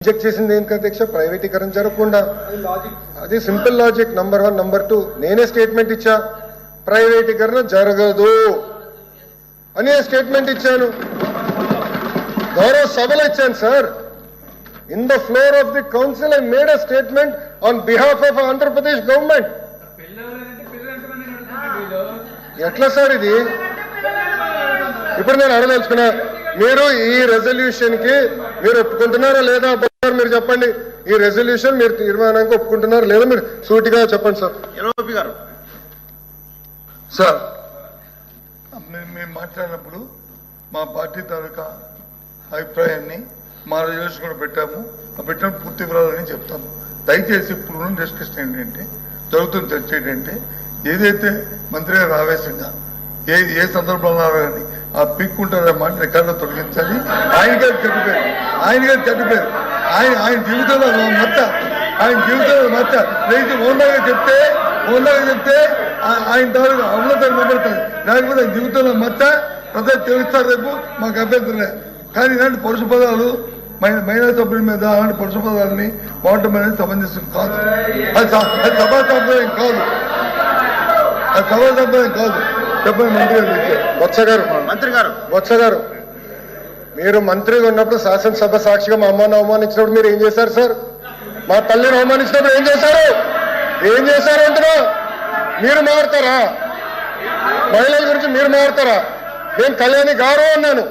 Reject చేసింది ఏంటి అధ్యక్ష? ప్రైవేటీకరణ జరగకుండా. అది సింపుల్ లాజిక్. నంబర్ 1. నంబర్ 2, నేనే స్టేట్మెంట్ ఇచ్చా, ప్రైవేటీకరణ జరగదు అని స్టేట్మెంట్ ఇచ్చాను. గౌరవ సభలో ఇచ్చాను sir. In the floor of the council I made a statement on behalf of Andhra Pradesh government. ఎట్లా సార్ ఇది? ఇప్పుడు నేను అడగదలుచుకున్నా, మీరు ఈ రెజల్యూషన్ కి మీరు ఒప్పుకుంటున్నారా లేదా మీరు చెప్పండి. ఈ రెజల్యూషన్ మీరు తీర్మానానికి ఒప్పుకుంటున్నారా లేదా మీరు సూటిగా చెప్పండి సార్. ఎల్ఓపి గారు. సార్, మేము మాట్లాడినప్పుడు మా పార్టీ తాలూకా అభిప్రాయాన్ని మా రెజల్యూషన్ కూడా పెట్టాము. ఆ పెట్టిన పూర్తి వివరాలని చెప్తాము. దయచేసి ఇప్పుడు డిస్కషన్ ఏంటంటే, జరుగుతున్న చర్చ ఏంటంటే, ఏదైతే మంత్రి గారు ఆవేశంగా ఏ సందర్భంలో కానీ ఆ పిక్కుంటారో మాట రికార్డులో తొలగించాలి. ఆయన గారు చెడ్డపేరు ఆయన జీవితంలో మచ్చ రైతు ఓన్లాగా చెప్తే ఆయన తాలూకు అమలతను నిలబడతారు. లేకపోతే ఆయన జీవితంలో మచ్చ ప్రజలు తెలుస్తారు. రేపు మాకు అభ్యంతరం లేదు. కానీ ఇలాంటి పరుష పదాలు మహిళా సభ్యుల మీద అలాంటి పరుష పదాలని వాడటం అనేది సమంజసం కాదు. అది సభా సంప్రదాయం కాదు. చెప్పండి మంత్రి గారు. వత్స గారు, మీరు మంత్రిగా ఉన్నప్పుడు శాసనసభ సాక్షిగా మా అమ్మను అవమానించినప్పుడు మీరు ఏం చేశారు సార్? మా తల్లిని అవమానించినప్పుడు ఏం చేశారు అంటున్నా? మీరు మారుతారా? మహిళల గురించి మీరు మారుతారా? నేను కళ్యాణి గౌరవం అన్నాను.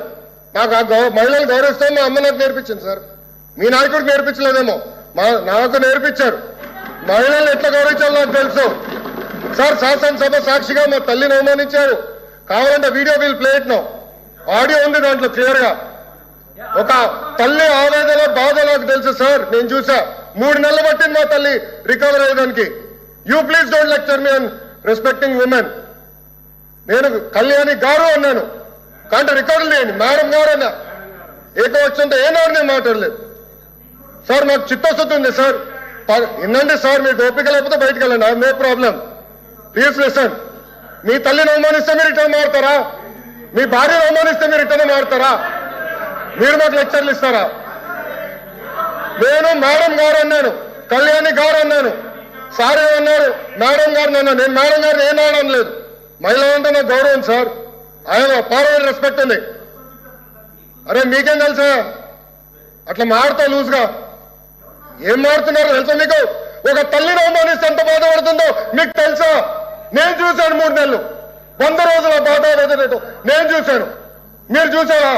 నాకు ఆ మహిళలు గౌరవిస్తాను మా అమ్మ నాకు నేర్పించింది సార్. మీ నాయకుడికి నేర్పించలేదేమో, నాకు నేర్పించారు. మహిళలు ఎట్లా గౌరవించాలో నాకు తెలుసు సార్. శాసనసభ సాక్షిగా మా తల్లిని అవమానించారు. కావాలంటే video will play it now. Audio ఉంది దాంట్లో క్లియర్ గా. ఒక తల్లి ఆవేదన బాధ నాకు తెలుసు సార్. నేను చూసా. 3 నెలలు పట్టింది మా తల్లి రికవర్ అయ్యేదానికి. You please don't lecture me on respecting women. నేను కళ్యాణి గారు అన్నాను. కానీ రికార్డులు లేండి. మేడం గారు అన్నా. ఏకవచ్చంతో ఏనాడు నేను మాట్లాడలేదు సార్. నాకు చిత్తశుద్ధి ఉంది సార్. వినండి సార్. మీకు ఓపిక లేకపోతే బయటకు వెళ్ళండి. I no problem. Please listen. మీ తల్లిని అవమానిస్తే మీరు రిటర్న్ మారుతారా? మీ భార్యను అవమానిస్తే మీరు రిటర్న్ మారుతారా? మీరు మాకు లెక్చర్లు ఇస్తారా? నేను మేడం గారు అన్నాను, కళ్యాణి గారు అన్నాను, సార్ ఏమన్నారు? మేడం గారిని అన్నాను. నేను మేడం గారిని ఏనాడు అనలేదు. మహిళ అంటే నాకు గౌరవం సార్. ఆయన పార్లమెంట్ రెస్పెక్ట్ ఉంది. అరే మీకేం తెలుసా? అట్లా మారుతా లూజ్గా ఏం మారుతున్నారు తెలుసా మీకు? ఒక తల్లిని అవమానిస్తే ఎంత బాధపడుతుందో మీకు తెలుసా? నేను చూశాను. 3 నెలలు 100 రోజుల బాధ నేను చూశాను. మీరు చూసారా?